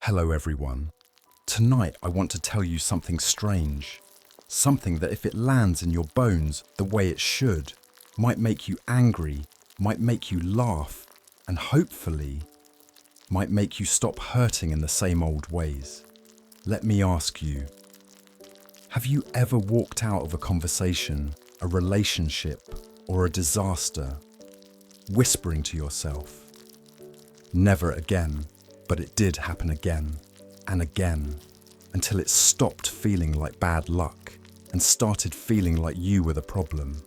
Hello everyone. Tonight I want to tell you something strange. Something that if it lands in your bones the way it should, might make you angry, might make you laugh, and hopefully, might make you stop hurting in the same old ways. Let me ask you, have you ever walked out of a conversation, a relationship, or a disaster, whispering to yourself, "Never again," but it did happen again and again, until it stopped feeling like bad luck and started feeling like you were the problem?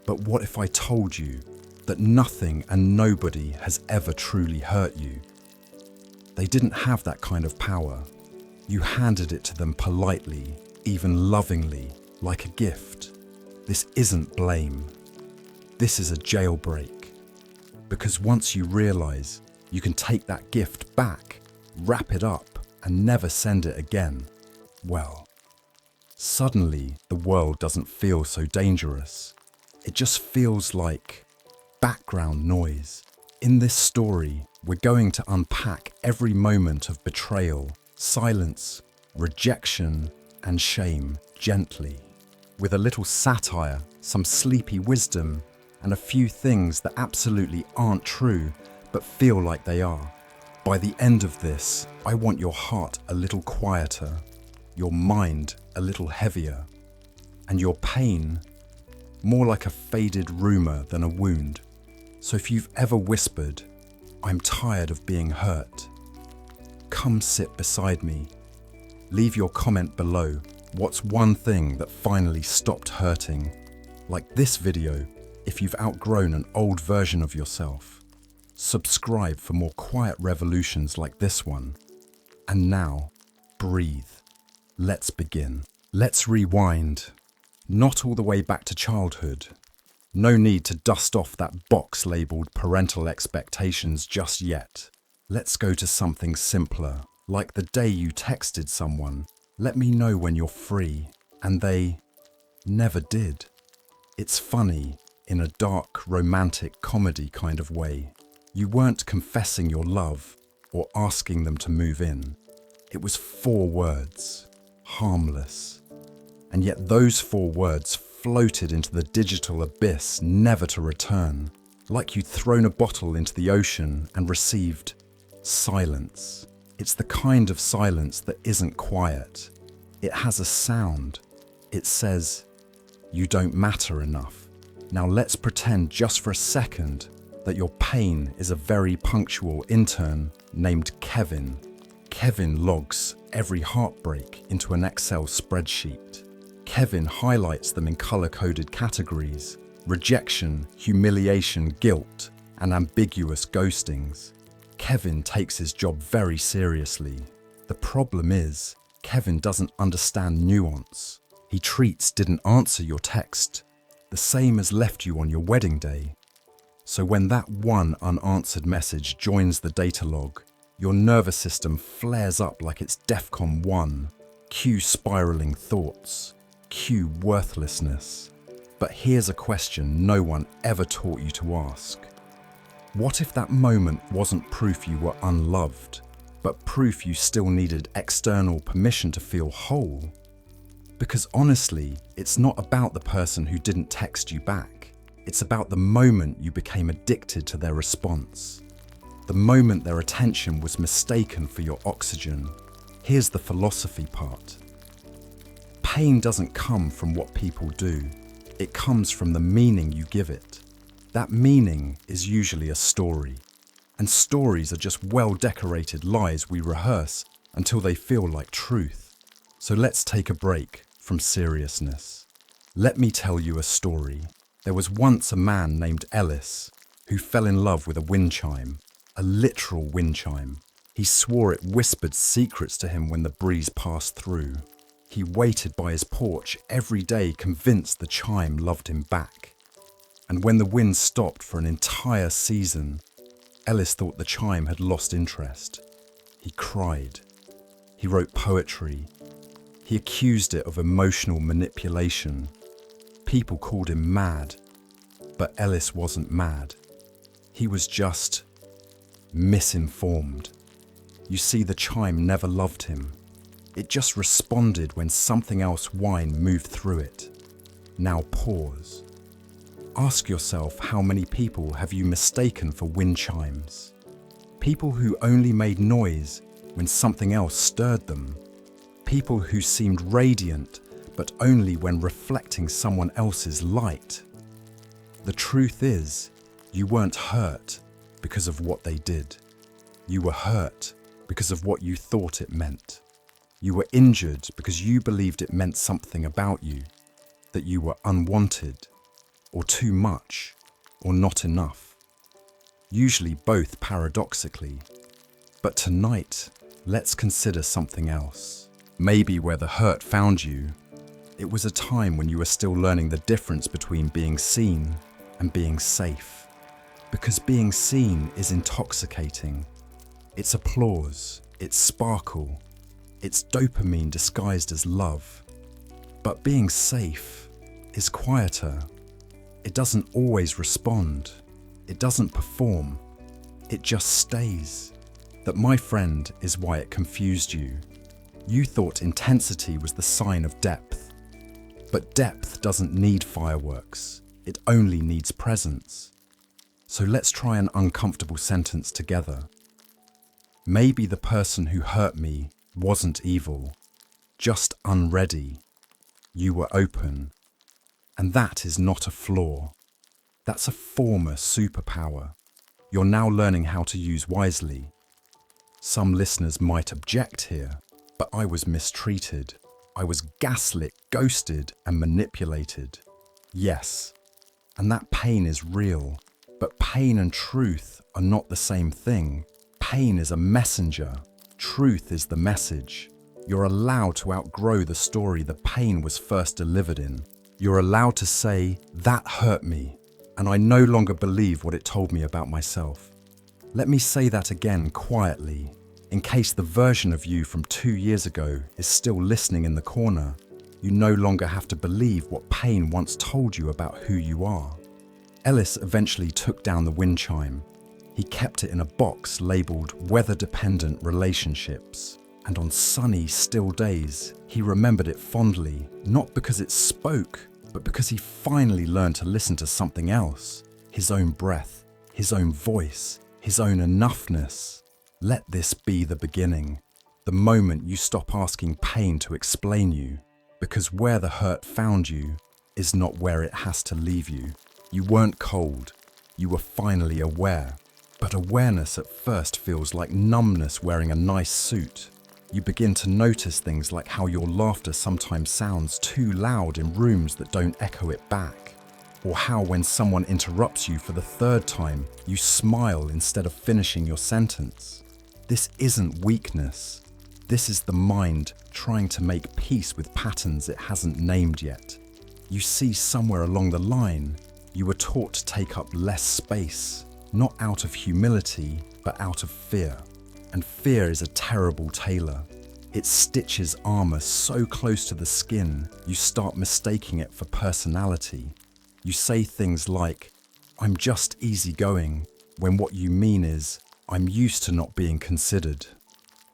But what if I told you that nothing and nobody has ever truly hurt you? They didn't have that kind of power. You handed it to them politely, even lovingly, like a gift. This isn't blame. This is a jailbreak. Because once you realize you can take that gift back, wrap it up, and never send it again, well, suddenly the world doesn't feel so dangerous. It just feels like background noise. In this story, we're going to unpack every moment of betrayal, silence, rejection, and shame gently, with a little satire, some sleepy wisdom, and a few things that absolutely aren't true but feel like they are. By the end of this, I want your heart a little quieter, your mind a little heavier, and your pain more like a faded rumor than a wound. So if you've ever whispered, "I'm tired of being hurt," come sit beside me. Leave your comment below. What's one thing that finally stopped hurting? Like this video if you've outgrown an old version of yourself. Subscribe for more quiet revolutions like this one. And now, breathe. Let's begin. Let's rewind. Not all the way back to childhood. No need to dust off that box labeled parental expectations just yet. Let's go to something simpler, like the day you texted someone, "Let me know when you're free," and they never did. It's funny, in a dark, romantic comedy kind of way. You weren't confessing your love or asking them to move in. It was 4 words, harmless. And yet those 4 words floated into the digital abyss, never to return, like you'd thrown a bottle into the ocean and received silence. It's the kind of silence that isn't quiet. It has a sound. It says, "You don't matter enough." Now let's pretend just for a second that your pain is a very punctual intern named Kevin. Kevin logs every heartbreak into an Excel spreadsheet. Kevin highlights them in color-coded categories: rejection, humiliation, guilt, and ambiguous ghostings. Kevin takes his job very seriously. The problem is, Kevin doesn't understand nuance. He treats "didn't answer your text" the same as "left you on your wedding day." So when that one unanswered message joins the data log, your nervous system flares up like it's DEFCON 1. Cue spiraling thoughts. Cue worthlessness. But here's a question no one ever taught you to ask. What if that moment wasn't proof you were unloved, but proof you still needed external permission to feel whole? Because honestly, it's not about the person who didn't text you back. It's about the moment you became addicted to their response. The moment their attention was mistaken for your oxygen. Here's the philosophy part. Pain doesn't come from what people do. It comes from the meaning you give it. That meaning is usually a story. And stories are just well-decorated lies we rehearse until they feel like truth. So let's take a break from seriousness. Let me tell you a story. There was once a man named Ellis who fell in love with a wind chime, a literal wind chime. He swore it whispered secrets to him when the breeze passed through. He waited by his porch every day, convinced the chime loved him back. And when the wind stopped for an entire season, Ellis thought the chime had lost interest. He cried. He wrote poetry. He accused it of emotional manipulation. People called him mad, but Ellis wasn't mad. He was just misinformed. You see, the chime never loved him. It just responded when something else whine moved through it. Now pause. Ask yourself, how many people have you mistaken for wind chimes? People who only made noise when something else stirred them. People who seemed radiant, but only when reflecting someone else's light. The truth is, you weren't hurt because of what they did. You were hurt because of what you thought it meant. You were injured because you believed it meant something about you, that you were unwanted, or too much, or not enough. Usually both paradoxically. But tonight, let's consider something else. Maybe where the hurt found you, it was a time when you were still learning the difference between being seen and being safe. Because being seen is intoxicating. It's applause, it's sparkle, it's dopamine disguised as love. But being safe is quieter. It doesn't always respond. It doesn't perform. It just stays. That, my friend, is why it confused you. You thought intensity was the sign of depth. But depth doesn't need fireworks. It only needs presence. So let's try an uncomfortable sentence together. Maybe the person who hurt me wasn't evil, just unready. You were open. And that is not a flaw. That's a former superpower. You're now learning how to use wisely. Some listeners might object here, but I was mistreated. I was gaslit, ghosted, and manipulated. Yes, and that pain is real, but pain and truth are not the same thing. Pain is a messenger. Truth is the message. You're allowed to outgrow the story the pain was first delivered in. You're allowed to say, that hurt me, and I no longer believe what it told me about myself. Let me say that again quietly, in case the version of you from 2 years ago is still listening in the corner. You no longer have to believe what pain once told you about who you are. Ellis eventually took down the wind chime. He kept it in a box labelled weather-dependent relationships. And on sunny, still days, he remembered it fondly, not because it spoke, but because he finally learned to listen to something else. His own breath, his own voice, his own enoughness. Let this be the beginning, the moment you stop asking pain to explain you, because where the hurt found you is not where it has to leave you. You weren't cold, you were finally aware. But awareness at first feels like numbness wearing a nice suit. You begin to notice things like how your laughter sometimes sounds too loud in rooms that don't echo it back. Or how when someone interrupts you for the third time, you smile instead of finishing your sentence. This isn't weakness. This is the mind trying to make peace with patterns it hasn't named yet. You see, somewhere along the line, you were taught to take up less space, not out of humility, but out of fear. And fear is a terrible tailor. It stitches armor so close to the skin, you start mistaking it for personality. You say things like, I'm just easygoing, when what you mean is, I'm used to not being considered.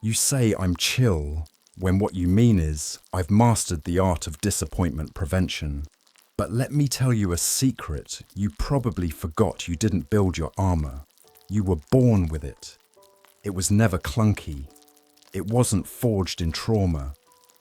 You say I'm chill, when what you mean is, I've mastered the art of disappointment prevention. But let me tell you a secret, you probably forgot you didn't build your armor. You were born with it. It was never clunky. It wasn't forged in trauma.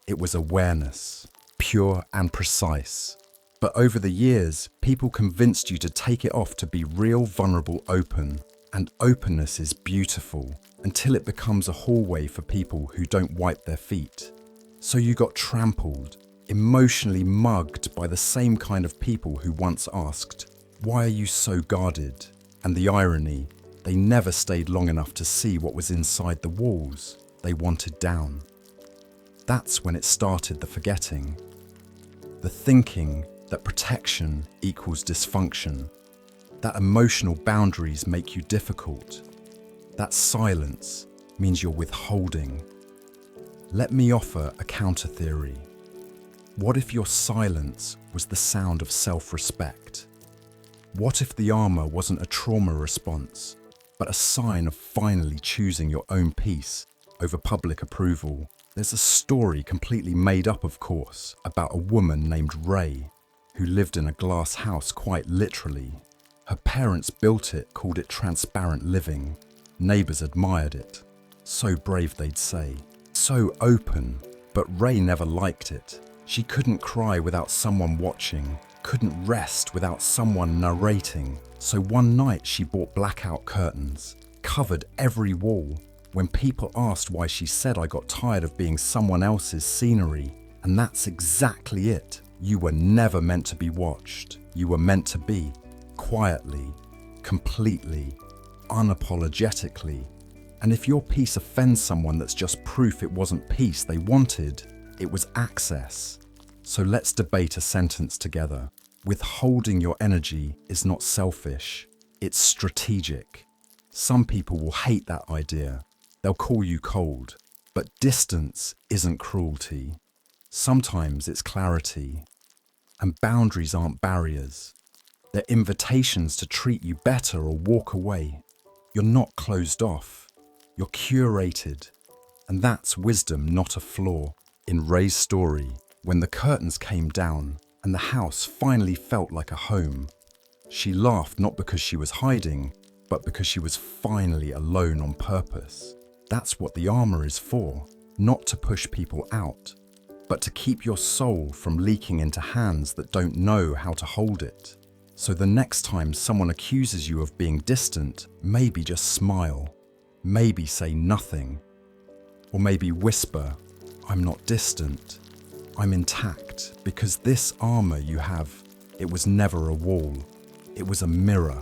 It was awareness, pure and precise. But over the years, people convinced you to take it off to be real, vulnerable, open. And openness is beautiful, until it becomes a hallway for people who don't wipe their feet. So you got trampled, emotionally mugged by the same kind of people who once asked, why are you so guarded? And the irony, they never stayed long enough to see what was inside the walls they wanted down. That's when it started, the forgetting. The thinking that protection equals dysfunction. That emotional boundaries make you difficult. That silence means you're withholding. Let me offer a counter theory. What if your silence was the sound of self-respect? What if the armor wasn't a trauma response, but a sign of finally choosing your own peace over public approval. There's a story completely made up, of course, about a woman named Ray, who lived in a glass house quite literally. Her parents built it, called it transparent living. Neighbours admired it. So brave, they'd say. So open. But Ray never liked it. She couldn't cry without someone watching, couldn't rest without someone narrating. So one night she bought blackout curtains, covered every wall. When people asked why, she said, "I got tired of being someone else's scenery." And that's exactly it. You were never meant to be watched. You were meant to be, quietly, completely, unapologetically. And if your peace offends someone, that's just proof it wasn't peace they wanted, it was access. So let's debate a sentence together. Withholding your energy is not selfish, it's strategic. Some people will hate that idea. They'll call you cold. But distance isn't cruelty. Sometimes it's clarity. And boundaries aren't barriers. They're invitations to treat you better or walk away. You're not closed off. You're curated. And that's wisdom, not a flaw. In Ray's story, when the curtains came down and the house finally felt like a home, she laughed not because she was hiding, but because she was finally alone on purpose. That's what the armor is for, not to push people out, but to keep your soul from leaking into hands that don't know how to hold it. So the next time someone accuses you of being distant, maybe just smile, maybe say nothing, or maybe whisper, "I'm not distant, I'm intact," because this armor you have, it was never a wall, it was a mirror.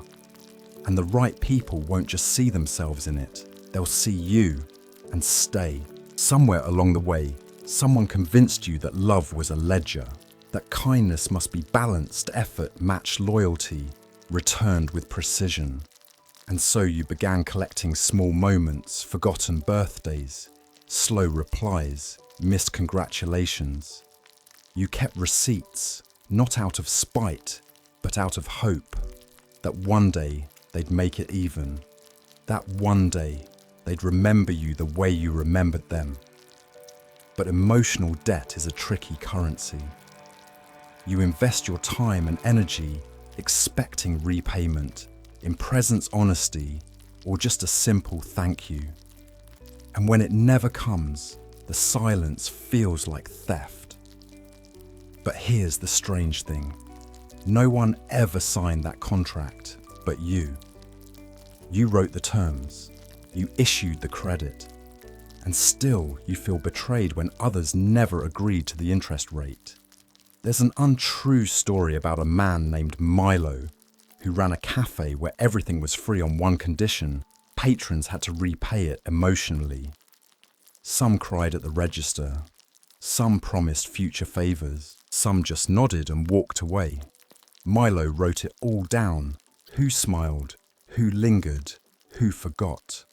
And the right people won't just see themselves in it, they'll see you and stay. Somewhere along the way, someone convinced you that love was a ledger, that kindness must be balanced, effort matched loyalty, returned with precision. And so you began collecting small moments, forgotten birthdays, slow replies, missed congratulations. You kept receipts, not out of spite, but out of hope, that one day they'd make it even, that one day they'd remember you the way you remembered them. But emotional debt is a tricky currency. You invest your time and energy expecting repayment, in presence, honesty, or just a simple thank you. And when it never comes, the silence feels like theft. But here's the strange thing. No one ever signed that contract but you. You wrote the terms. You issued the credit. And still you feel betrayed when others never agreed to the interest rate. There's an untrue story about a man named Milo who ran a cafe where everything was free on one condition: patrons had to repay it emotionally. Some cried at the register. Some promised future favors. Some just nodded and walked away. Milo wrote it all down. Who smiled? Who lingered? Who forgot?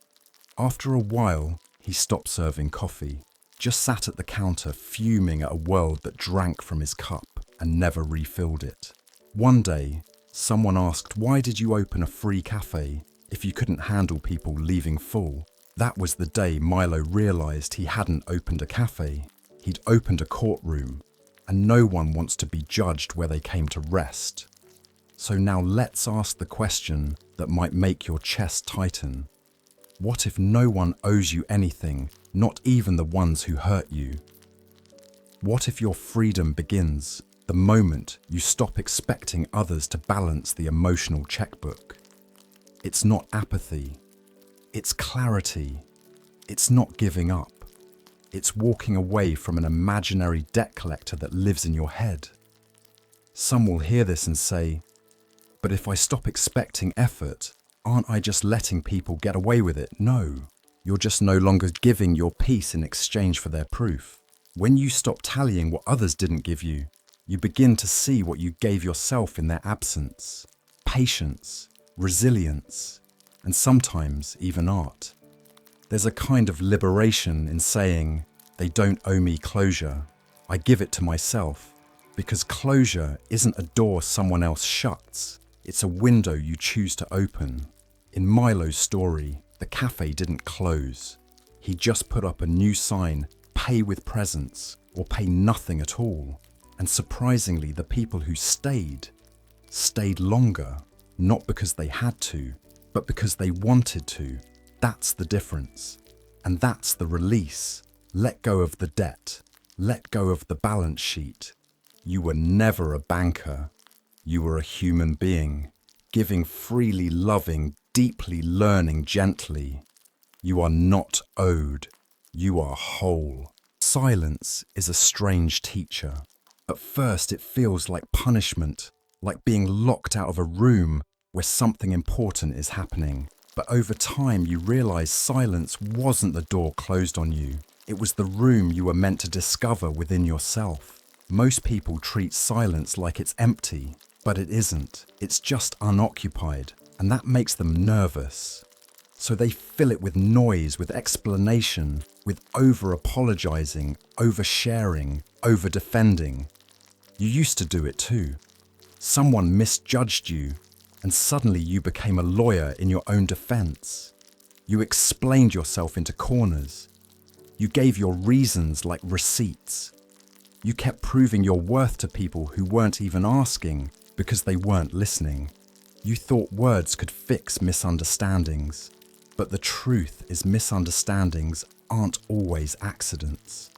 After a while, he stopped serving coffee, just sat at the counter fuming at a world that drank from his cup and never refilled it. One day, someone asked, "Why did you open a free cafe if you couldn't handle people leaving full?" That was the day Milo realized he hadn't opened a cafe, he'd opened a courtroom, and no one wants to be judged where they came to rest. So now let's ask the question that might make your chest tighten. What if no one owes you anything, not even the ones who hurt you? What if your freedom begins the moment you stop expecting others to balance the emotional checkbook? It's not apathy. It's clarity. It's not giving up. It's walking away from an imaginary debt collector that lives in your head. Some will hear this and say, "But if I stop expecting effort, aren't I just letting people get away with it?" No, you're just no longer giving your peace in exchange for their proof. When you stop tallying what others didn't give you, you begin to see what you gave yourself in their absence: patience, resilience, and sometimes even art. There's a kind of liberation in saying, "They don't owe me closure. I give it to myself," because closure isn't a door someone else shuts. It's a window you choose to open. In Milo's story, the cafe didn't close. He just put up a new sign, pay with presents, or pay nothing at all. And surprisingly, the people who stayed longer, not because they had to, but because they wanted to. That's the difference. And that's the release. Let go of the debt. Let go of the balance sheet. You were never a banker. You were a human being, giving freely, loving, deeply, learning gently. You are not owed. You are whole. Silence is a strange teacher. At first, it feels like punishment, like being locked out of a room where something important is happening. But over time, you realize silence wasn't the door closed on you. It was the room you were meant to discover within yourself. Most people treat silence like it's empty, but it isn't. It's just unoccupied, and that makes them nervous. So they fill it with noise, with explanation, with over-apologizing, over-sharing, over-defending. You used to do it too. Someone misjudged you, and suddenly you became a lawyer in your own defense. You explained yourself into corners. You gave your reasons like receipts. You kept proving your worth to people who weren't even asking because they weren't listening. You thought words could fix misunderstandings. But the truth is, misunderstandings aren't always accidents.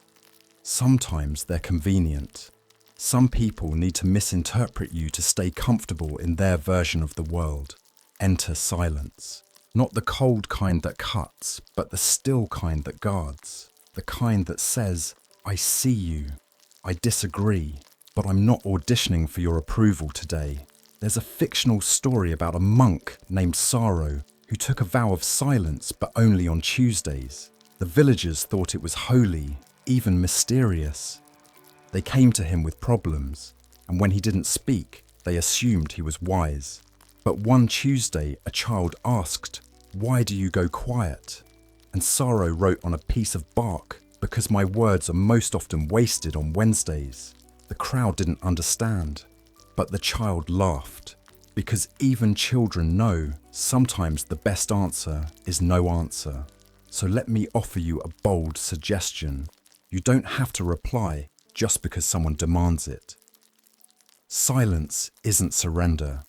Sometimes they're convenient. Some people need to misinterpret you to stay comfortable in their version of the world. Enter silence. Not the cold kind that cuts, but the still kind that guards. The kind that says, I see you. I disagree, but I'm not auditioning for your approval today. There's a fictional story about a monk named Sorrow who took a vow of silence, but only on Tuesdays. The villagers thought it was holy, even mysterious. They came to him with problems, and when he didn't speak, they assumed he was wise. But one Tuesday, a child asked, "Why do you go quiet?" And Sorrow wrote on a piece of bark, "Because my words are most often wasted on Wednesdays." The crowd didn't understand, but the child laughed, because even children know sometimes the best answer is no answer. So let me offer you a bold suggestion. You don't have to reply just because someone demands it. Silence isn't surrender.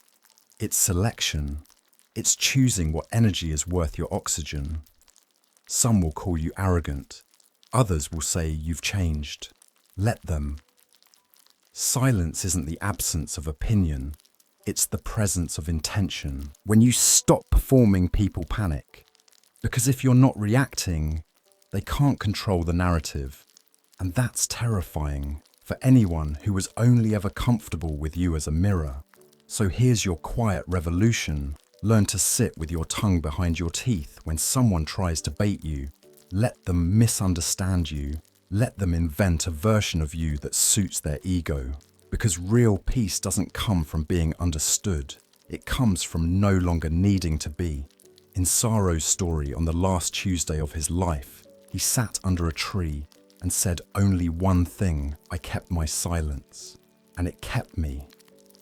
It's selection. It's choosing what energy is worth your oxygen. Some will call you arrogant. Others will say you've changed. Let them. Silence isn't the absence of opinion. It's the presence of intention. When you stop performing, people panic. Because if you're not reacting, they can't control the narrative. And that's terrifying for anyone who was only ever comfortable with you as a mirror. So here's your quiet revolution. Learn to sit with your tongue behind your teeth when someone tries to bait you. Let them misunderstand you. Let them invent a version of you that suits their ego. Because real peace doesn't come from being understood. It comes from no longer needing to be. In Sorrow's story, on the last Tuesday of his life, he sat under a tree and said only one thing: I kept my silence. And it kept me.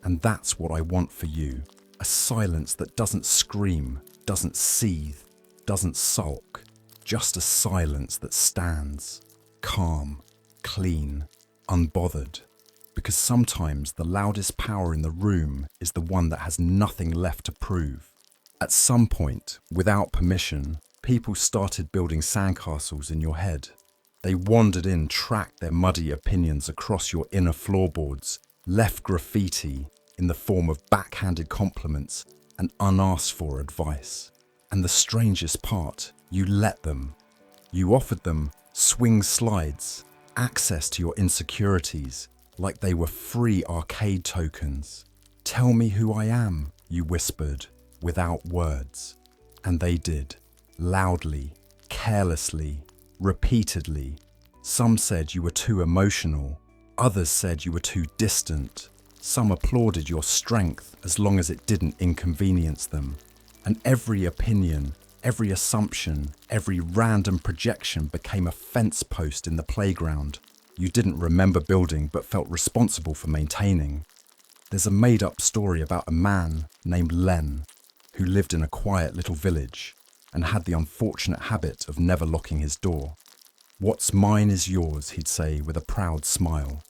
And that's what I want for you. A silence that doesn't scream, doesn't seethe, doesn't sulk. Just a silence that stands, calm, clean, unbothered. Because sometimes the loudest power in the room is the one that has nothing left to prove. At some point, without permission, people started building sandcastles in your head. They wandered in, tracked their muddy opinions across your inner floorboards, left graffiti in the form of backhanded compliments and unasked for advice. And the strangest part, you let them. You offered them swing slides, access to your insecurities, like they were free arcade tokens. Tell me who I am, you whispered, without words. And they did, loudly, carelessly, repeatedly. Some said you were too emotional. Others said you were too distant. Some applauded your strength as long as it didn't inconvenience them. And every opinion, every assumption, every random projection became a fence post in the playground you didn't remember building but felt responsible for maintaining. There's a made-up story about a man named Len who lived in a quiet little village, and had the unfortunate habit of never locking his door. "What's mine is yours," he'd say with a proud smile.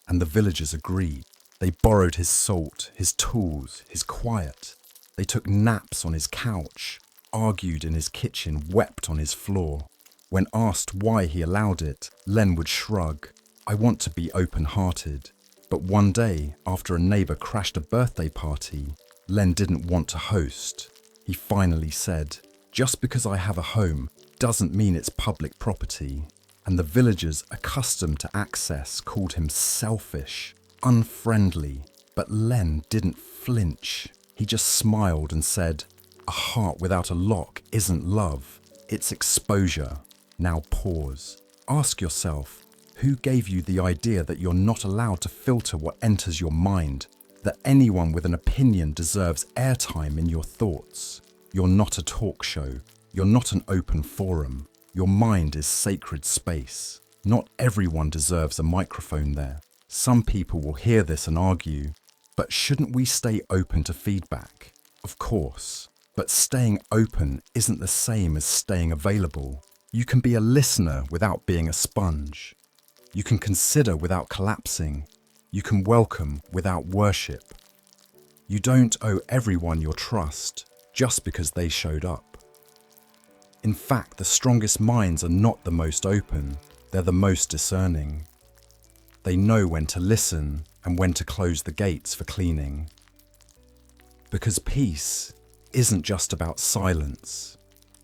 And the villagers agreed. They borrowed his salt, his tools, his quiet. They took naps on his couch, argued in his kitchen, wept on his floor. When asked why he allowed it, Len would shrug. "I want to be open-hearted." But one day, after a neighbour crashed a birthday party, Len didn't want to host. He finally said, "Just because I have a home doesn't mean it's public property." And the villagers, accustomed to access, called him selfish, unfriendly. But Len didn't flinch. He just smiled and said, "A heart without a lock isn't love, it's exposure." Now pause. Ask yourself, who gave you the idea that you're not allowed to filter what enters your mind, that anyone with an opinion deserves airtime in your thoughts? You're not a talk show. You're not an open forum. Your mind is sacred space. Not everyone deserves a microphone there. Some people will hear this and argue, but shouldn't we stay open to feedback? Of course, but staying open isn't the same as staying available. You can be a listener without being a sponge. You can consider without collapsing. You can welcome without worship. You don't owe everyone your trust just because they showed up. In fact, the strongest minds are not the most open, they're the most discerning. They know when to listen and when to close the gates for cleaning. Because peace isn't just about silence,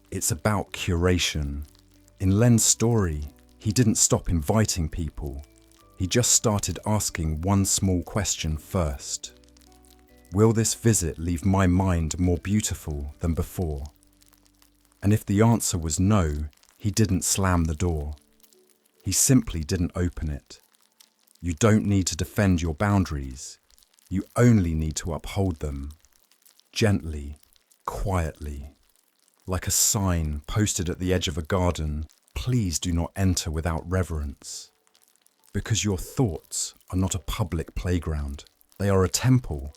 it's about curation. In Len's story, he didn't stop inviting people. He just started asking one small question first. Will this visit leave my mind more beautiful than before? And if the answer was no, he didn't slam the door. He simply didn't open it. You don't need to defend your boundaries. You only need to uphold them. Gently, quietly. Like a sign posted at the edge of a garden, "Please do not enter without reverence." Because your thoughts are not a public playground. They are a temple.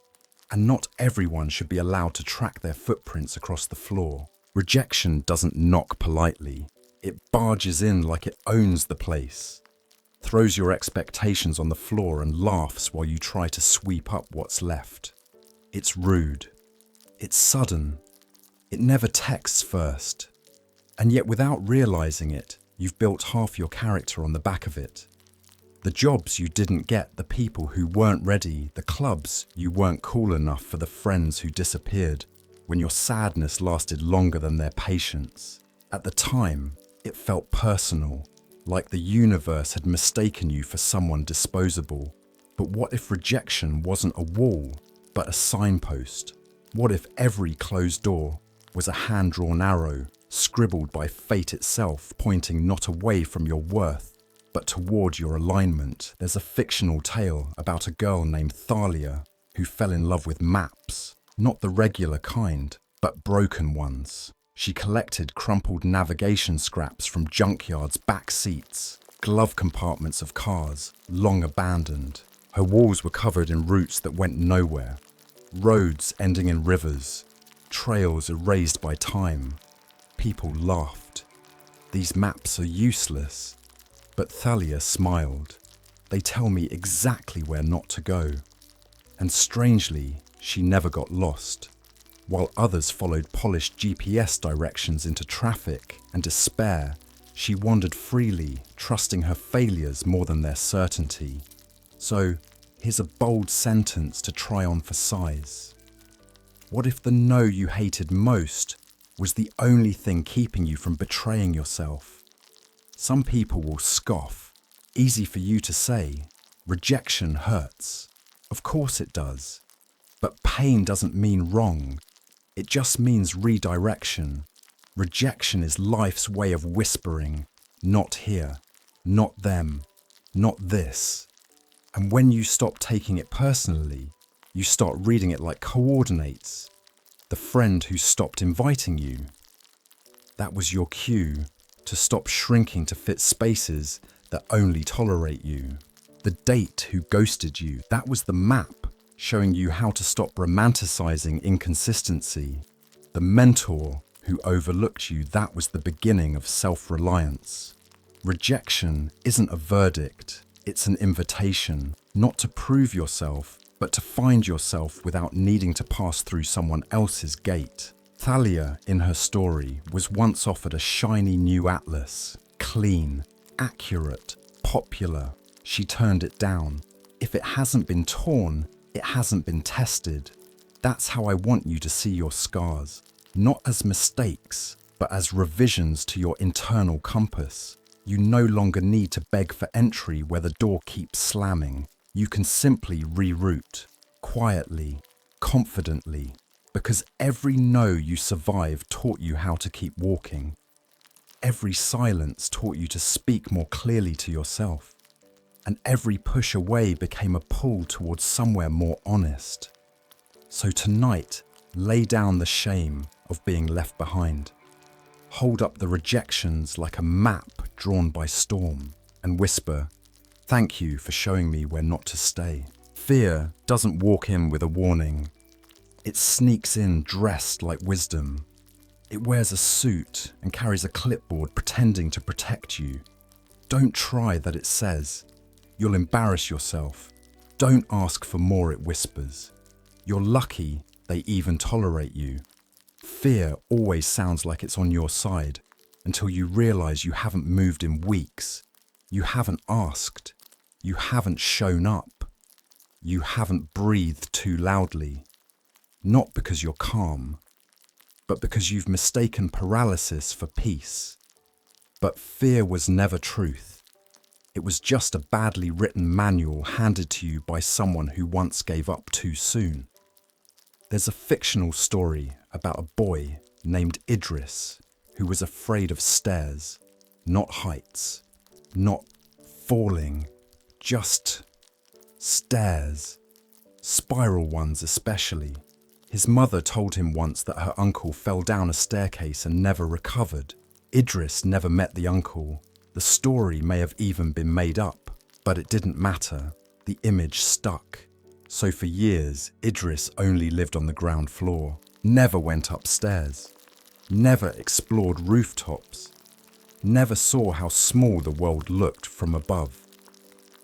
And not everyone should be allowed to track their footprints across the floor. Rejection doesn't knock politely. It barges in like it owns the place. Throws your expectations on the floor and laughs while you try to sweep up what's left. It's rude. It's sudden. It never texts first. And yet without realizing it, you've built half your character on the back of it. The jobs you didn't get, the people who weren't ready, the clubs you weren't cool enough for, the friends who disappeared when your sadness lasted longer than their patience. At the time, it felt personal, like the universe had mistaken you for someone disposable. But what if rejection wasn't a wall, but a signpost? What if every closed door was a hand-drawn arrow, scribbled by fate itself, pointing not away from your worth, but toward your alignment? There's a fictional tale about a girl named Thalia who fell in love with maps, not the regular kind, but broken ones. She collected crumpled navigation scraps from junkyards, back seats, glove compartments of cars, long abandoned. Her walls were covered in routes that went nowhere, roads ending in rivers, trails erased by time. People laughed. These maps are useless. But Thalia smiled. They tell me exactly where not to go. And strangely, she never got lost. While others followed polished GPS directions into traffic and despair, she wandered freely, trusting her failures more than their certainty. So, here's a bold sentence to try on for size. What if the no you hated most was the only thing keeping you from betraying yourself? Some people will scoff. Easy for you to say. Rejection hurts. Of course it does. But pain doesn't mean wrong. It just means redirection. Rejection is life's way of whispering, not here, not them, not this. And when you stop taking it personally, you start reading it like coordinates. The friend who stopped inviting you. That was your cue to stop shrinking to fit spaces that only tolerate you. The date who ghosted you, that was the map showing you how to stop romanticizing inconsistency. The mentor who overlooked you, that was the beginning of self-reliance. Rejection isn't a verdict, it's an invitation, not to prove yourself, but to find yourself without needing to pass through someone else's gate. Thalia, in her story, was once offered a shiny new atlas, clean, accurate, popular. She turned it down. If it hasn't been torn, it hasn't been tested. That's how I want you to see your scars, not as mistakes, but as revisions to your internal compass. You no longer need to beg for entry where the door keeps slamming. You can simply reroute, quietly, confidently, because every no you survived taught you how to keep walking. Every silence taught you to speak more clearly to yourself. And every push away became a pull towards somewhere more honest. So tonight, lay down the shame of being left behind. Hold up the rejections like a map drawn by storm and whisper, "Thank you for showing me where not to stay." Fear doesn't walk in with a warning. It sneaks in dressed like wisdom. It wears a suit and carries a clipboard pretending to protect you. Don't try that, it says. You'll embarrass yourself. Don't ask for more, it whispers. You're lucky they even tolerate you. Fear always sounds like it's on your side until you realize you haven't moved in weeks. You haven't asked. You haven't shown up. You haven't breathed too loudly. Not because you're calm, but because you've mistaken paralysis for peace. But fear was never truth. It was just a badly written manual handed to you by someone who once gave up too soon. There's a fictional story about a boy named Idris who was afraid of stairs, not heights, not falling, just stairs, spiral ones especially. His mother told him once that her uncle fell down a staircase and never recovered. Idris never met the uncle. The story may have even been made up, but it didn't matter. The image stuck. So for years, Idris only lived on the ground floor, never went upstairs, never explored rooftops, never saw how small the world looked from above.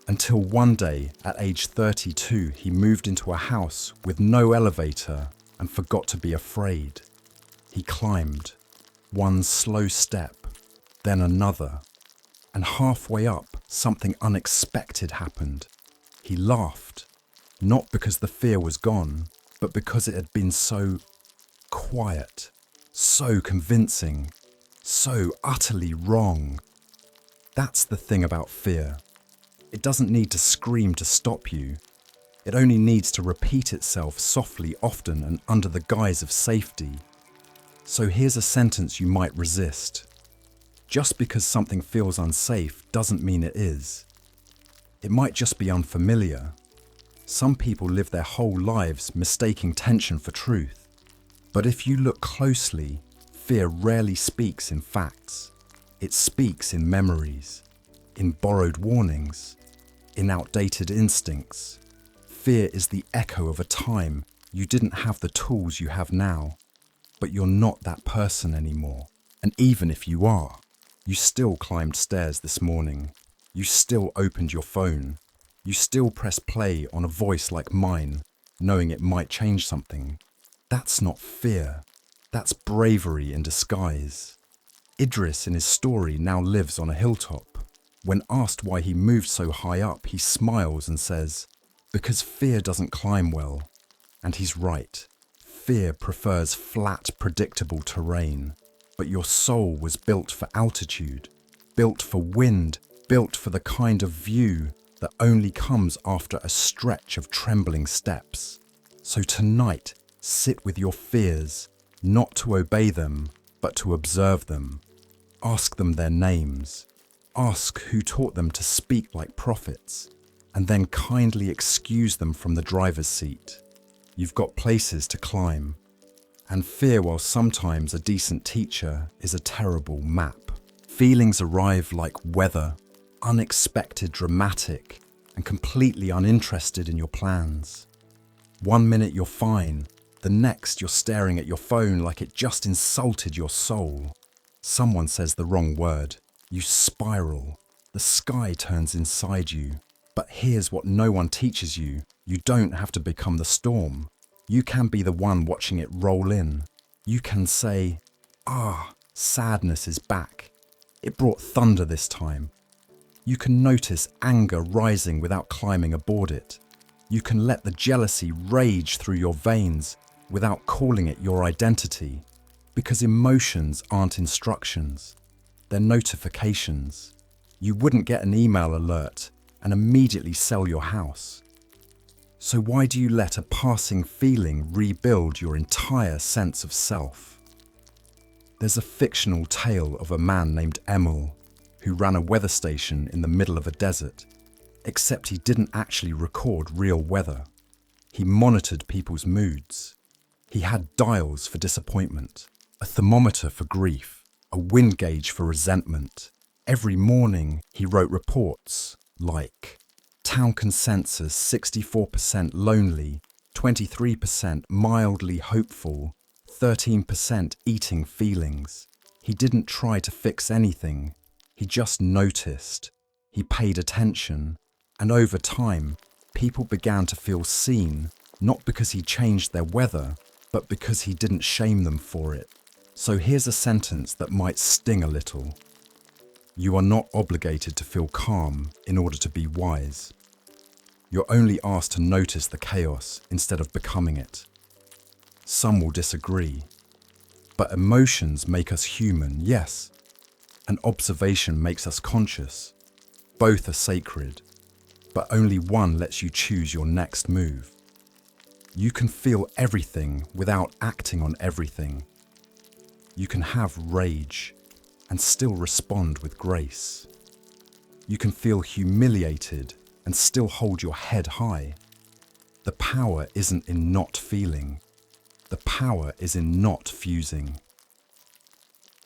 Until one day, at age 32, he moved into a house with no elevator and forgot to be afraid. He climbed, one slow step, then another, and halfway up, something unexpected happened. He laughed, not because the fear was gone, but because it had been so quiet, so convincing, so utterly wrong. That's the thing about fear. It doesn't need to scream to stop you. It only needs to repeat itself softly, often, and under the guise of safety. So here's a sentence you might resist. Just because something feels unsafe doesn't mean it is. It might just be unfamiliar. Some people live their whole lives mistaking tension for truth. But if you look closely, fear rarely speaks in facts. It speaks in memories, in borrowed warnings, in outdated instincts. Fear is the echo of a time you didn't have the tools you have now, but you're not that person anymore. And even if you are, you still climbed stairs this morning. You still opened your phone. You still pressed play on a voice like mine, knowing it might change something. That's not fear. That's bravery in disguise. Idris in his story now lives on a hilltop. When asked why he moved so high up, he smiles and says, "Because fear doesn't climb well." And he's right. Fear prefers flat, predictable terrain. But your soul was built for altitude, built for wind, built for the kind of view that only comes after a stretch of trembling steps. So tonight, sit with your fears, not to obey them, but to observe them. Ask them their names. Ask who taught them to speak like prophets, and then kindly excuse them from the driver's seat. You've got places to climb. And fear, while sometimes a decent teacher, is a terrible map. Feelings arrive like weather, unexpected, dramatic, and completely uninterested in your plans. One minute you're fine, The next, you're staring at your phone like it just insulted your soul. Someone says the wrong word. You spiral. The sky turns inside you. But here's what no one teaches you. You don't have to become the storm. You can be the one watching it roll in. You can say, sadness is back. It brought thunder this time. You can notice anger rising without climbing aboard it. You can let the jealousy rage through your veins without calling it your identity. Because emotions aren't instructions. They're notifications. You wouldn't get an email alert and immediately sell your house. So why do you let a passing feeling rebuild your entire sense of self? There's a fictional tale of a man named Emil who ran a weather station in the middle of a desert, except he didn't actually record real weather. He monitored people's moods. He had dials for disappointment, a thermometer for grief, a wind gauge for resentment. Every morning he wrote reports like, town consensus 64% lonely, 23% mildly hopeful, 13% eating feelings. He didn't try to fix anything. He just noticed. He paid attention. And over time, people began to feel seen, not because he changed their weather, but because he didn't shame them for it. So here's a sentence that might sting a little. You are not obligated to feel calm in order to be wise. You're only asked to notice the chaos instead of becoming it. Some will disagree, but emotions make us human, yes, and observation makes us conscious. Both are sacred, but only one lets you choose your next move. You can feel everything without acting on everything. You can have rage and still respond with grace. You can feel humiliated and still hold your head high. The power isn't in not feeling. The power is in not fusing.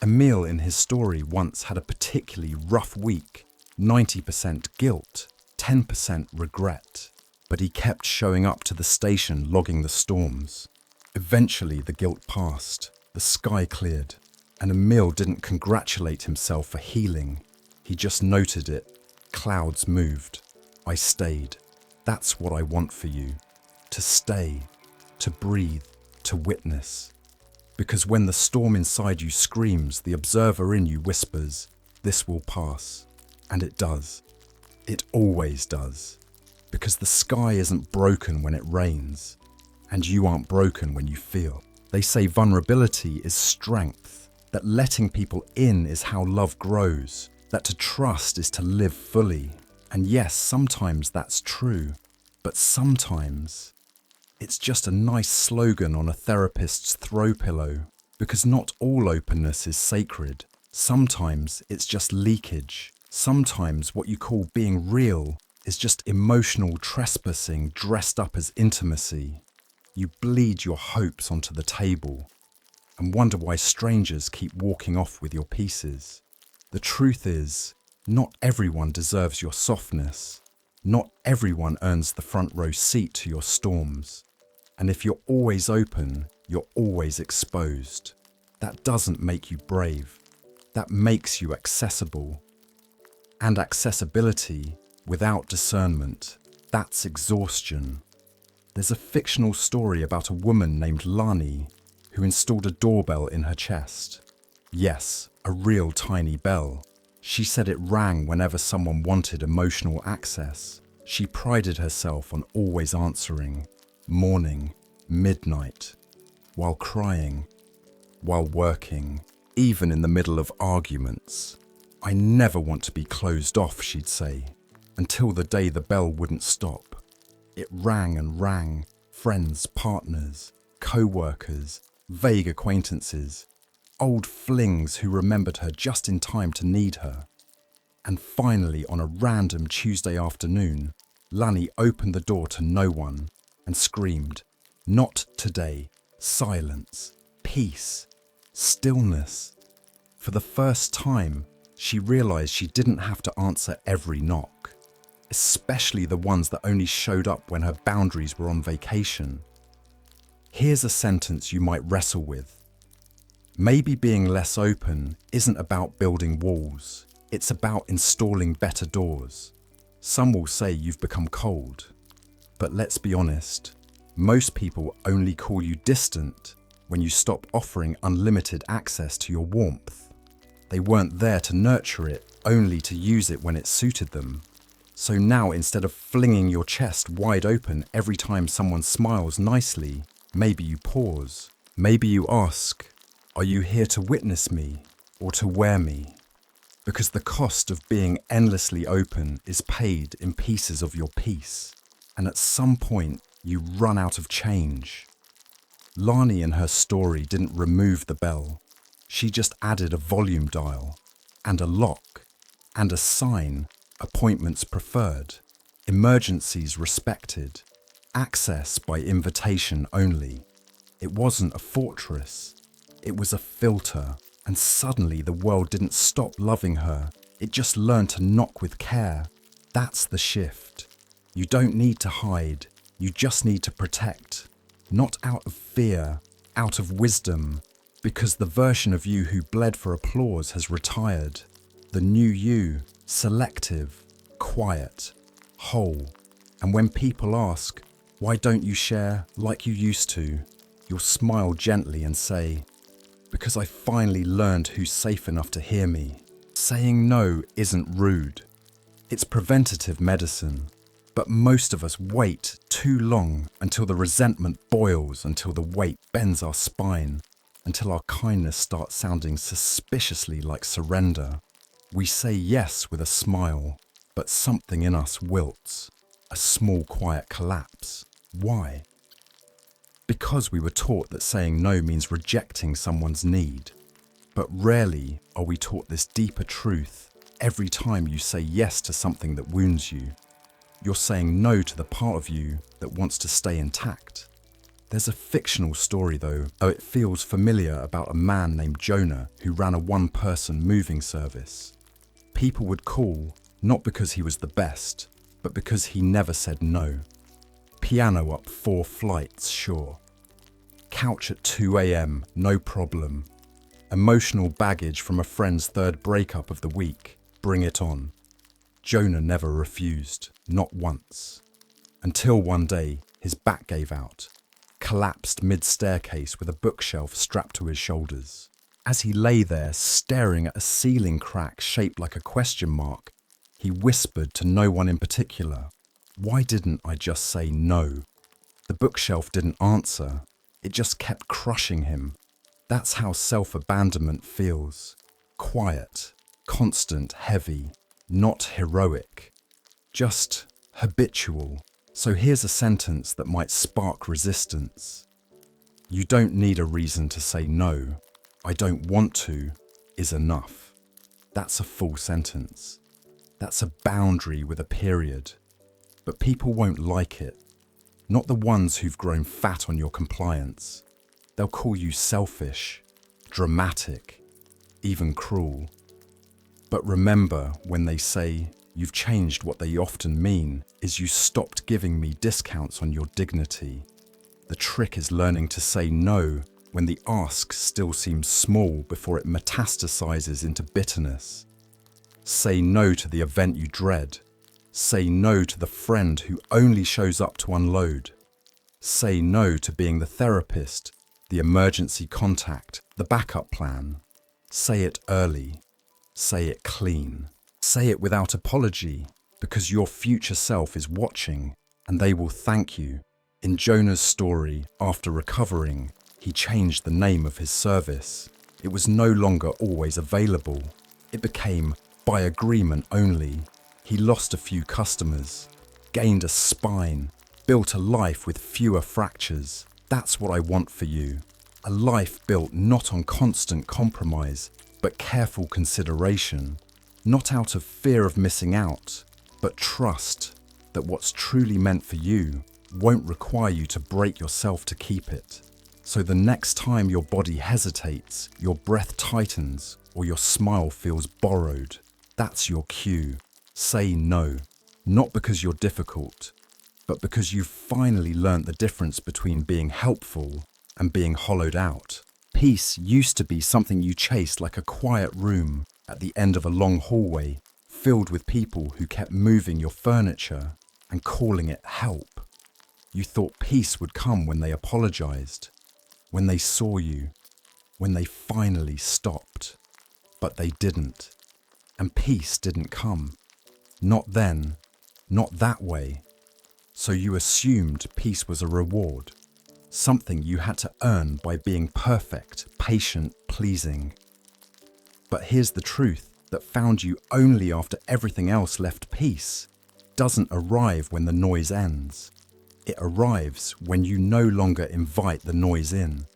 Emil in his story once had a particularly rough week, 90% guilt, 10% regret. But he kept showing up to the station logging the storms. Eventually the guilt passed, the sky cleared, and Emil didn't congratulate himself for healing. He just noted it. Clouds moved. I stayed. That's what I want for you. To stay, to breathe, to witness. Because when the storm inside you screams, the observer in you whispers, this will pass. And it does. It always does. Because the sky isn't broken when it rains, and you aren't broken when you feel. They say vulnerability is strength, that letting people in is how love grows, that to trust is to live fully. And yes, sometimes that's true, but sometimes it's just a nice slogan on a therapist's throw pillow, because not all openness is sacred. Sometimes it's just leakage. Sometimes what you call being real is just emotional trespassing dressed up as intimacy. You bleed your hopes onto the table and wonder why strangers keep walking off with your pieces. The truth is, not everyone deserves your softness. Not everyone earns the front row seat to your storms. And if you're always open, you're always exposed. That doesn't make you brave. That makes you accessible. And accessibility without discernment, that's exhaustion. There's a fictional story about a woman named Lani who installed a doorbell in her chest. Yes, a real tiny bell. She said it rang whenever someone wanted emotional access. She prided herself on always answering, morning, midnight, while crying, while working, even in the middle of arguments. I never want to be closed off, she'd say. Until the day the bell wouldn't stop. It rang and rang, friends, partners, co-workers, vague acquaintances, old flings who remembered her just in time to need her. And finally, on a random Tuesday afternoon, Lani opened the door to no one and screamed, "Not today, silence, peace, stillness." For the first time, she realized she didn't have to answer every knock. Especially the ones that only showed up when her boundaries were on vacation. Here's a sentence you might wrestle with. Maybe being less open isn't about building walls. It's about installing better doors. Some will say you've become cold. But let's be honest, most people only call you distant when you stop offering unlimited access to your warmth. They weren't there to nurture it, only to use it when it suited them. So now, instead of flinging your chest wide open every time someone smiles nicely, maybe you pause. Maybe you ask, are you here to witness me or to wear me? Because the cost of being endlessly open is paid in pieces of your peace. And at some point, you run out of change. Lani in her story didn't remove the bell. She just added a volume dial and a lock and a sign, appointments preferred, emergencies respected, access by invitation only. It wasn't a fortress. It was a filter. And suddenly the world didn't stop loving her. It just learned to knock with care. That's the shift. You don't need to hide. You just need to protect. Not out of fear, out of wisdom, because the version of you who bled for applause has retired. The new you, selective, quiet, whole. And when people ask, why don't you share like you used to? You'll smile gently and say, because I finally learned who's safe enough to hear me. Saying no isn't rude. It's preventative medicine. But most of us wait too long until the resentment boils, until the weight bends our spine, until our kindness starts sounding suspiciously like surrender. We say yes with a smile, but something in us wilts. A small quiet collapse. Why? Because we were taught that saying no means rejecting someone's need. But rarely are we taught this deeper truth every time you say yes to something that wounds you. You're saying no to the part of you that wants to stay intact. There's a fictional story though, it feels familiar, about a man named Jonah who ran a one-person moving service. People would call, not because he was the best, but because he never said no. Piano up 4 flights, sure. Couch at 2 a.m, no problem. Emotional baggage from a friend's 3rd breakup of the week, bring it on. Jonah never refused, not once. Until one day, his back gave out, collapsed mid-staircase with a bookshelf strapped to his shoulders. As he lay there, staring at a ceiling crack shaped like a question mark, he whispered to no one in particular, why didn't I just say no? The bookshelf didn't answer. It just kept crushing him. That's how self-abandonment feels. Quiet, constant, heavy, not heroic. Just habitual. So here's a sentence that might spark resistance. You don't need a reason to say no. I don't want to is enough. That's a full sentence. That's a boundary with a period. But people won't like it. Not the ones who've grown fat on your compliance. They'll call you selfish, dramatic, even cruel. But remember, when they say, you've changed, what they often mean is you stopped giving me discounts on your dignity. The trick is learning to say no when the ask still seems small before it metastasizes into bitterness. Say no to the event you dread. Say no to the friend who only shows up to unload. Say no to being the therapist, the emergency contact, the backup plan. Say it early. Say it clean. Say it without apology, because your future self is watching and they will thank you. In Jonah's story, after recovering, he changed the name of his service. It was no longer always available. It became by agreement only. He lost a few customers, gained a spine, built a life with fewer fractures. That's what I want for you. A life built not on constant compromise, but careful consideration. Not out of fear of missing out, but trust that what's truly meant for you won't require you to break yourself to keep it. So the next time your body hesitates, your breath tightens, or your smile feels borrowed, that's your cue. Say no, not because you're difficult, but because you've finally learnt the difference between being helpful and being hollowed out. Peace used to be something you chased like a quiet room at the end of a long hallway, filled with people who kept moving your furniture and calling it help. You thought peace would come when they apologized, when they saw you, when they finally stopped. But they didn't. And peace didn't come. Not then, not that way. So you assumed peace was a reward, something you had to earn by being perfect, patient, pleasing. But here's the truth that found you only after everything else left. Peace doesn't arrive when the noise ends. It arrives when you no longer invite the noise in.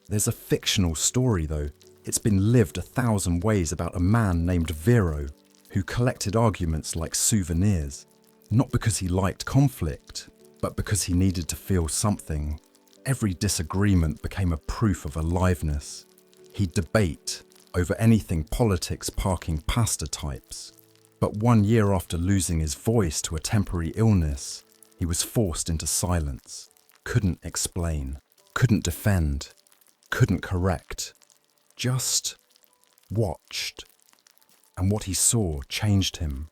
There's a fictional story though. It's been lived 1,000 ways about a man named Vero who collected arguments like souvenirs, not because he liked conflict, but because he needed to feel something. Every disagreement became a proof of aliveness. He'd debate over anything politics, parking, pasta types. But 1 year after losing his voice to a temporary illness, he was forced into silence, couldn't explain, couldn't defend, couldn't correct, just watched. And what he saw changed him.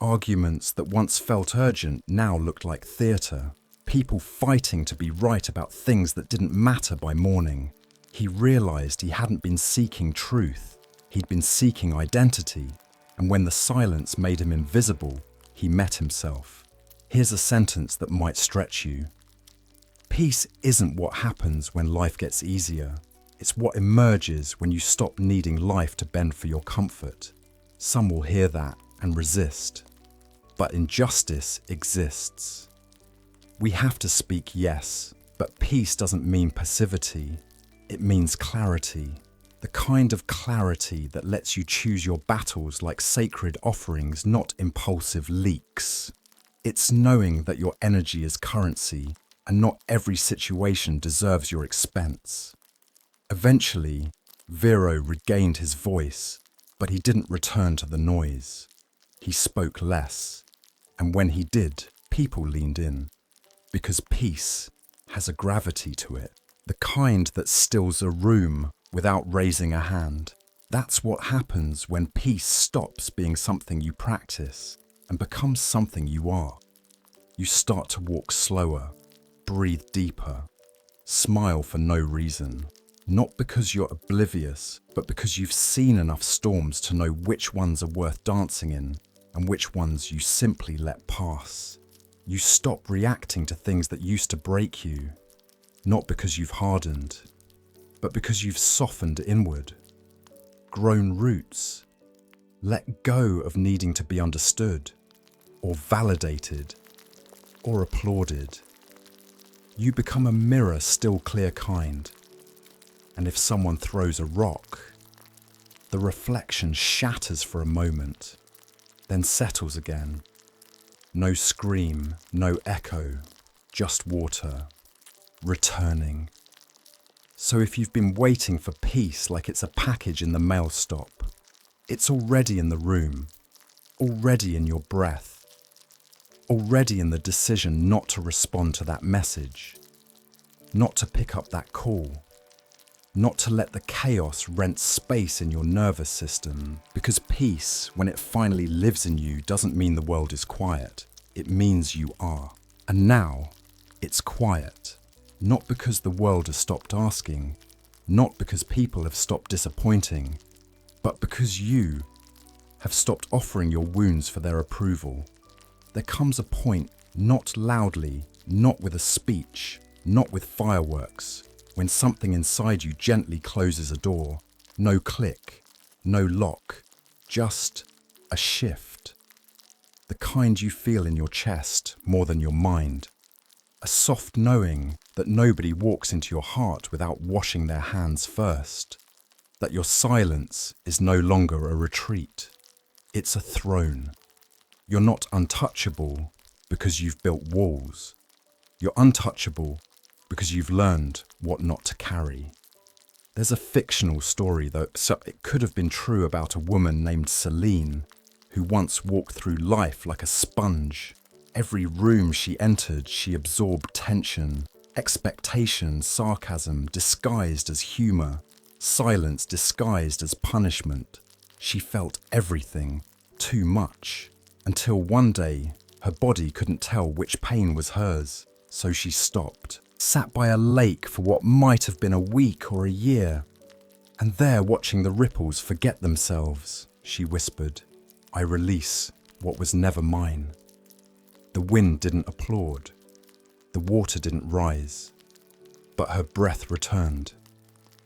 Arguments that once felt urgent now looked like theatre. People fighting to be right about things that didn't matter by morning. He realised he hadn't been seeking truth. He'd been seeking identity. And when the silence made him invisible, he met himself. Here's a sentence that might stretch you. Peace isn't what happens when life gets easier. It's what emerges when you stop needing life to bend for your comfort. Some will hear that and resist. But injustice exists. We have to speak yes, but peace doesn't mean passivity. It means clarity. The kind of clarity that lets you choose your battles like sacred offerings, not impulsive leaks. It's knowing that your energy is currency and not every situation deserves your expense. Eventually, Vero regained his voice, but he didn't return to the noise. He spoke less, and when he did, people leaned in, because peace has a gravity to it, the kind that stills a room without raising a hand. That's what happens when peace stops being something you practice and becomes something you are. You start to walk slower, breathe deeper, smile for no reason. Not because you're oblivious, but because you've seen enough storms to know which ones are worth dancing in and which ones you simply let pass. You stop reacting to things that used to break you, not because you've hardened, but because you've softened inward, grown roots, let go of needing to be understood, or validated, or applauded. You become a mirror, still clear kind. And if someone throws a rock, the reflection shatters for a moment, then settles again. No scream, no echo, just water, returning. So if you've been waiting for peace like it's a package in the mail stop, it's already in the room, already in your breath, already in the decision not to respond to that message, not to pick up that call, not to let the chaos rent space in your nervous system, because peace, when it finally lives in you, doesn't mean the world is quiet. It means you are. And now, it's quiet. Not because the world has stopped asking, not because people have stopped disappointing, but because you have stopped offering your wounds for their approval. There comes a point, not loudly, not with a speech, not with fireworks, when something inside you gently closes a door. No click, no lock, just a shift. The kind you feel in your chest more than your mind. A soft knowing that nobody walks into your heart without washing their hands first. That your silence is no longer a retreat. It's a throne. You're not untouchable because you've built walls. You're untouchable because you've learned what not to carry. There's a fictional story, though, so it could have been true, about a woman named Celine, who once walked through life like a sponge, Every room she entered, she absorbed tension, expectation, sarcasm disguised as humor, silence disguised as punishment. She felt everything, too much, until one day her body couldn't tell which pain was hers, so she stopped, sat by a lake for what might have been a week or a year. And there, watching the ripples forget themselves, she whispered, "I release what was never mine." The wind didn't applaud. The water didn't rise. But her breath returned.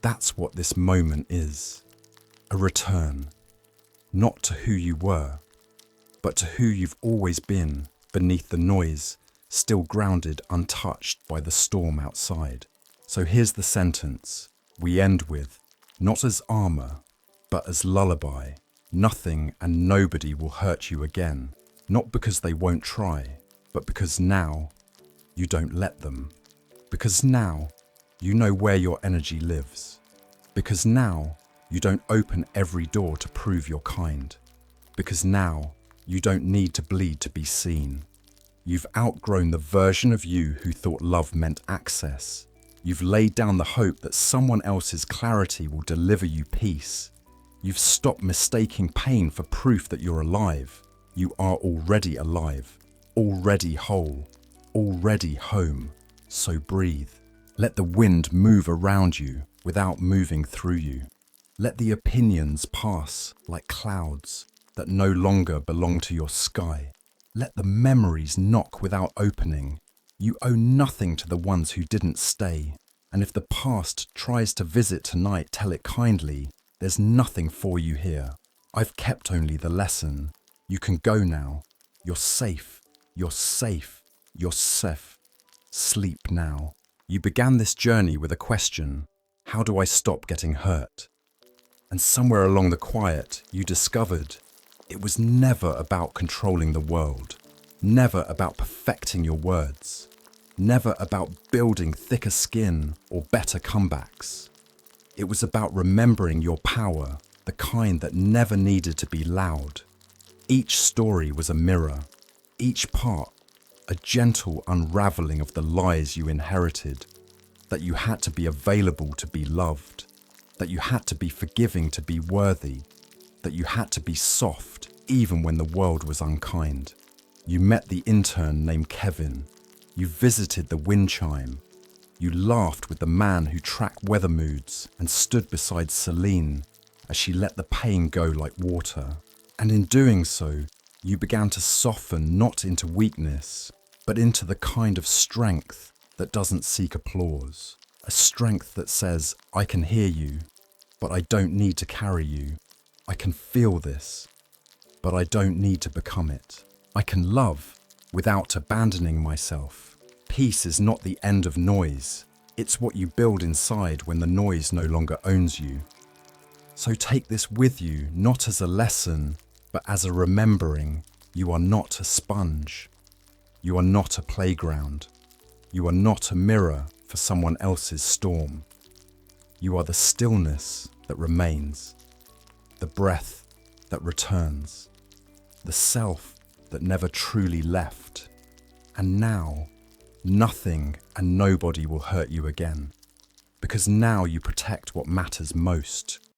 That's what this moment is. A return. Not to who you were, but to who you've always been, beneath the noise, still grounded, untouched by the storm outside. So here's the sentence we end with, not as armor, but as lullaby. Nothing and nobody will hurt you again, not because they won't try, but because now you don't let them. Because now you know where your energy lives. Because now you don't open every door to prove you're kind. Because now you don't need to bleed to be seen. You've outgrown the version of you who thought love meant access. You've laid down the hope that someone else's clarity will deliver you peace. You've stopped mistaking pain for proof that you're alive. You are already alive, already whole, already home. So breathe. Let the wind move around you without moving through you. Let the opinions pass like clouds that no longer belong to your sky. Let the memories knock without opening. You owe nothing to the ones who didn't stay. And if the past tries to visit tonight, tell it kindly. There's nothing for you here. I've kept only the lesson. You can go now. You're safe. You're safe. You're safe. Sleep now. You began this journey with a question. How do I stop getting hurt? And somewhere along the quiet, you discovered it was never about controlling the world. Never about perfecting your words. Never about building thicker skin or better comebacks. It was about remembering your power, the kind that never needed to be loud. Each story was a mirror, each part a gentle unraveling of the lies you inherited, that you had to be available to be loved, that you had to be forgiving to be worthy, that you had to be soft even when the world was unkind. You met the intern named Kevin. You visited the wind chime. You laughed with the man who tracked weather moods and stood beside Celine as she let the pain go like water. And in doing so, you began to soften not into weakness, but into the kind of strength that doesn't seek applause. A strength that says, I can hear you, but I don't need to carry you. I can feel this, but I don't need to become it. I can love without abandoning myself. Peace is not the end of noise. It's what you build inside when the noise no longer owns you. So take this with you, not as a lesson, but as a remembering. You are not a sponge. You are not a playground. You are not a mirror for someone else's storm. You are the stillness that remains, the breath that returns, the self that never truly left. And now, nothing and nobody will hurt you again, because now you protect what matters most.